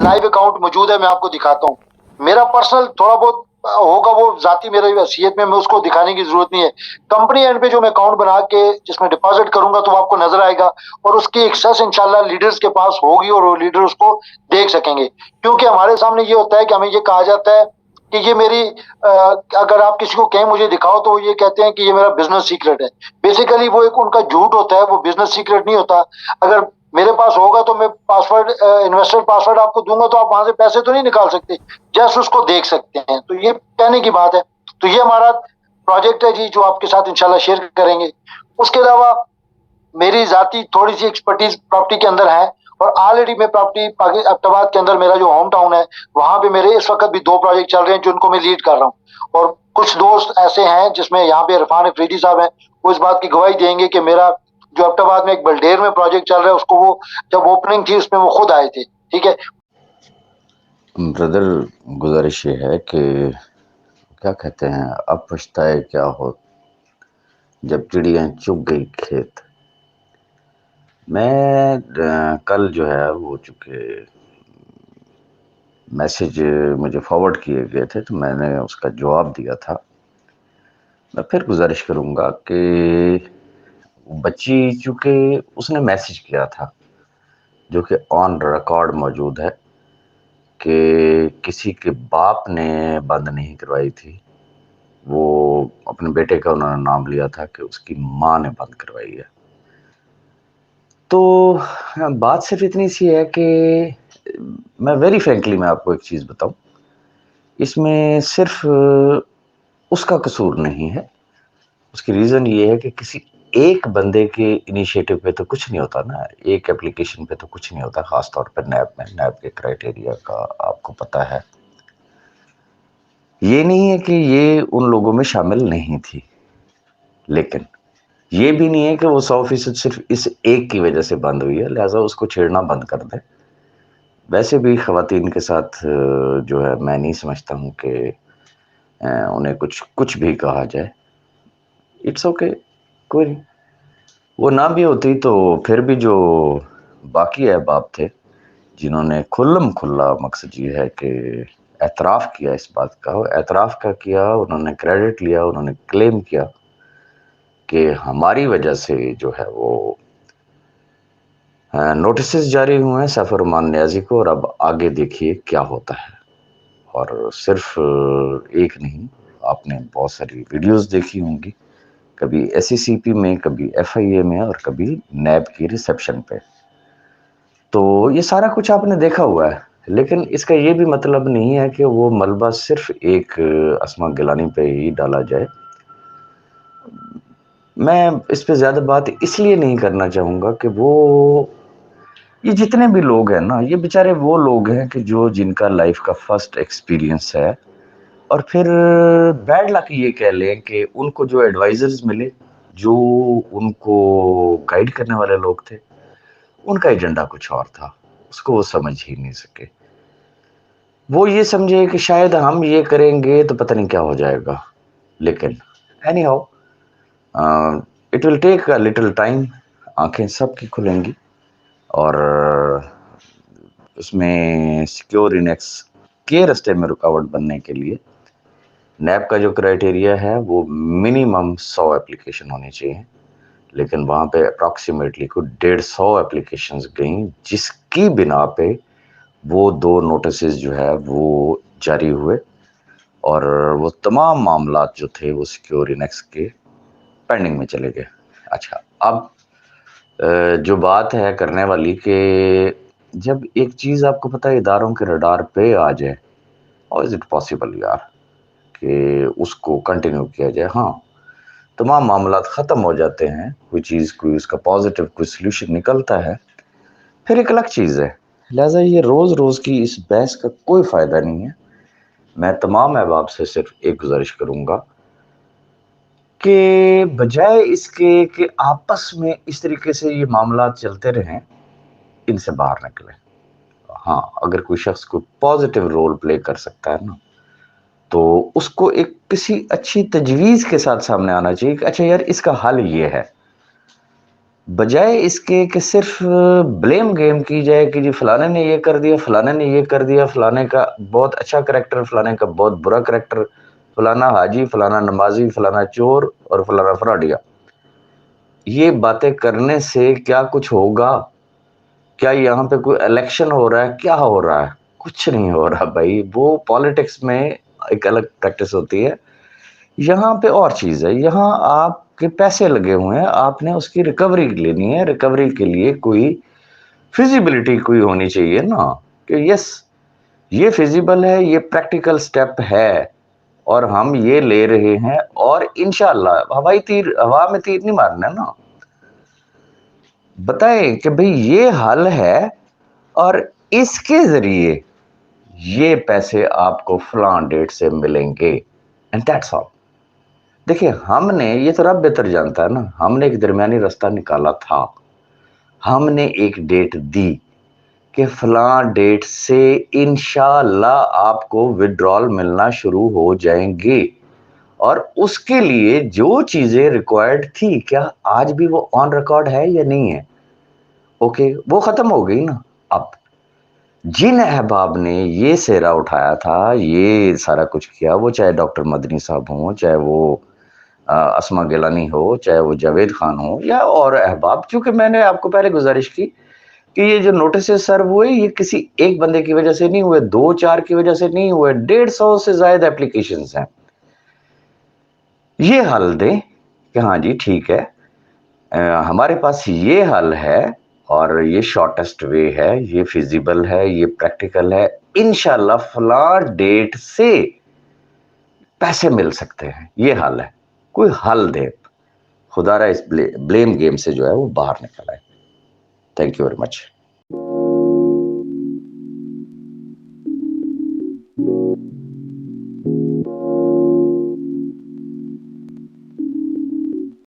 Live account मौजूद है, मैं आपको दिखाता हूँ। मेरा पर्सनल थोड़ा बहुत होगा, वो जाती मेरी हैसियत में मैं उसको दिखाने की जरूरत नहीं है। कंपनी एंड पे जो मैं अकाउंट बना के जिसमें डिपॉजिट करूंगा तो आपको नजर आएगा, और उसकी एक्सेस इंशाल्लाह लीडर्स के पास होगी और वो लीडर उसको देख सकेंगे। क्योंकि हमारे सामने ये होता है कि हमें ये कहा जाता है कि ये मेरी अगर आप किसी को कहें मुझे दिखाओ तो ये कहते हैं कि ये मेरा बिजनेस सीक्रेट है। बेसिकली वो एक उनका झूठ होता है, वो बिजनेस सीक्रेट नहीं होता। अगर मेरे पास होगा तो मैं पासवर्ड, इन्वेस्टर पासवर्ड आपको दूंगा तो आप वहां से पैसे तो नहीं निकाल सकते, जस्ट उसको देख सकते हैं। तो ये कहने की बात है। तो ये हमारा प्रोजेक्ट है जी, जो आपके साथ इंशाल्लाह शेयर करेंगे। उसके अलावा मेरी जाती थोड़ी सी एक्सपर्टीज प्रॉपर्टी के अंदर है, और ऑलरेडी मैं प्रॉपर्टी अब्टाबाद के अंदर मेरा जो होम टाउन है वहां पे मेरे इस वक्त भी 2 प्रोजेक्ट चल रहे हैं जिनको मैं लीड कर रहा हूँ। और कुछ दोस्त ऐसे हैं जिसमें यहाँ पे इरफान अफरीदी साहब हैं, वो इस बात की गवाही देंगे कि मेरा जो अब्टाबाद में एक बलडेर में प्रोजेक्ट चल रहा है उसको वो जब ओपनिंग थी उसमें वो खुद आए थे। ठीक है ब्रदर, गुजारिश ये है कि क्या कहते हैं, अब पछताए क्या हो जब चिड़िया चुग गई खेत। मैं कल जो है वो चूँकि मैसेज मुझे फॉरवर्ड किए गए थे तो मैंने उसका जवाब दिया था। मैं फिर गुजारिश करूँगा कि बच्ची चूँकि उसने मैसेज किया था जो कि ऑन रिकॉर्ड मौजूद है कि किसी के बाप ने बंद नहीं करवाई थी, वो अपने बेटे का उन्होंने नाम लिया था कि उसकी माँ ने बंद करवाई है। तो बात सिर्फ इतनी सी है कि मैं वेरी फ्रेंकली मैं आपको एक चीज़ बताऊं, इसमें सिर्फ उसका कसूर नहीं है। उसकी रीज़न ये है कि किसी एक बंदे के इनिशिएटिव पे तो कुछ नहीं होता ना, एक एप्लीकेशन पे तो कुछ नहीं होता, ख़ास तौर पर नैब में। नैब के क्राइटेरिया का आपको पता है। ये नहीं है कि ये उन लोगों में शामिल नहीं थी, लेकिन ये भी नहीं है कि वो 100% सिर्फ इस एक की वजह से बंद हुई है, लिहाजा उसको छेड़ना बंद कर दें। वैसे भी ख़वातीन के साथ जो है मैं नहीं समझता हूँ कि उन्हें कुछ भी कहा जाए। इट्स ओके, कोई नहीं। वो ना भी होती तो फिर भी जो बाकी अहबाब थे जिन्होंने खुल्लम खुल्ला, मकसद ये है कि एतराफ़ किया इस बात का, एतराफ़ का किया, उन्होंने क्रेडिट लिया, उन्होंने क्लेम किया कि हमारी वजह से जो है वो नोटिस जारी हुए हैं सफ़र उमान न्याजी को, और अब आगे देखिए क्या होता है। और सिर्फ एक नहीं, आपने बहुत सारी वीडियोस देखी होंगी, कभी एससीसीपी में, कभी एफआईए में, और कभी नैब की रिसेप्शन पे। तो ये सारा कुछ आपने देखा हुआ है, लेकिन इसका ये भी मतलब नहीं है कि वो मलबा सिर्फ एक अस्मा गिलानी पे ही डाला जाए। मैं इस पे ज़्यादा बात इसलिए नहीं करना चाहूँगा कि वो ये जितने भी लोग हैं ना, ये बेचारे वो लोग हैं कि जो जिनका लाइफ का फर्स्ट एक्सपीरियंस है, और फिर बैड लक ये कह लें कि उनको जो एडवाइजर्स मिले, जो उनको गाइड करने वाले लोग थे, उनका एजेंडा कुछ और था, उसको वो समझ ही नहीं सके। वो ये समझे कि शायद हम ये करेंगे तो पता नहीं क्या हो जाएगा। लेकिन anyhow, it will take a little time, आंखें सबकी खुलेंगी, और उसमें सिक्योर इनेक्स के रास्ते में रुकावट बनने के लिए नैब का जो क्राइटेरिया है वो मिनिमम 100 एप्लीकेशन होनी चाहिए, लेकिन वहाँ पे अप्रॉक्सीमेटली को 150 एप्लीकेशंस गई, जिसकी बिना पे वो 2 नोटिसेस जो है वो जारी हुए, और वो तमाम मामलात जो थे वो सिक्योर इनेक्स के पेंडिंग में चले गए। अच्छा, अब जो बात है करने वाली कि जब एक चीज़ आपको पता है इदारों के रडार पे आ जाए, हाउ इज़ इट पॉसिबल यार कि उसको कंटिन्यू किया जाए। हाँ, तमाम मामलात ख़त्म हो जाते हैं, कोई चीज़, कोई उसका पॉजिटिव कोई सॉल्यूशन निकलता है, फिर एक अलग चीज़ है। लिहाजा ये रोज़ की इस बहस का कोई फ़ायदा नहीं है। मैं तमाम अहबाब से सिर्फ एक गुजारिश करूँगा कि बजाय इसके कि आपस में इस तरीके से ये मामलात चलते रहें, इनसे बाहर निकलें। हाँ, अगर कोई शख्स कोई पॉजिटिव रोल प्ले कर सकता है ना, तो उसको एक किसी अच्छी तजवीज़ के साथ सामने आना चाहिए कि अच्छा यार, इसका हल ये है। बजाय इसके कि सिर्फ ब्लेम गेम की जाए कि जी फलाने ने ये कर दिया, फलाने ने ये कर दिया, फलाने का बहुत अच्छा करेक्टर, फलाने का बहुत बुरा करेक्टर, फलाना हाजी, फलाना नमाजी, फलाना चोर और फलाना फ्रॉडिया। ये बातें करने से क्या कुछ होगा? क्या यहाँ पे कोई इलेक्शन हो रहा है? क्या हो रहा है? कुछ नहीं हो रहा भाई। वो पॉलिटिक्स में एक अलग प्रैक्टिस होती है, यहाँ पे और चीज है। यहाँ आपके पैसे लगे हुए हैं, आपने उसकी रिकवरी लेनी है। रिकवरी के लिए कोई फिजिबिलिटी कोई होनी चाहिए ना, कि यस ये फिजिबल है, ये प्रैक्टिकल स्टेप है और हम ये ले रहे हैं, और इंशाल्लाह हवाई तीर, हवा में तीर नहीं मारना ना, बताए कि भाई ये हल है और इसके जरिए ये पैसे आपको फलां डेट से मिलेंगे, एंड दैट्स ऑल। देखिए हमने, ये तो रब बेहतर जानता है ना, हमने एक दरमियानी रास्ता निकाला था। हमने एक डेट दी कि फलां डेट से इंशाल्लाह आपको विड्रॉल मिलना शुरू हो जाएंगे, और उसके लिए जो चीजें रिक्वायर्ड थी, क्या आज भी वो ऑन रिकॉर्ड है या नहीं है? ओके, वो खत्म हो गई ना। अब जिन अहबाब ने ये सेहरा उठाया था, ये सारा कुछ किया, वो चाहे डॉक्टर मदनी साहब हों, चाहे वो असमा गिलानी हो, चाहे वो जावेद खान हो, या और अहबाब, क्योंकि मैंने आपको पहले गुजारिश की कि ये जो नोटिस सर्व हुए, ये किसी एक बंदे की वजह से नहीं हुए, 2-4 की वजह से नहीं हुए, 150 से ज्यादा एप्लीकेशंस हैं। ये हल दें कि हाँ जी ठीक है, हमारे पास ये हल है और ये शॉर्टेस्ट वे है, ये फिजिबल है, ये प्रैक्टिकल है, इंशाल्लाह फला डेट से पैसे मिल सकते हैं, ये हल है। कोई हल दे, खुदारा इस ब्लेम गेम से जो है वो बाहर निकल आए। Thank you very much.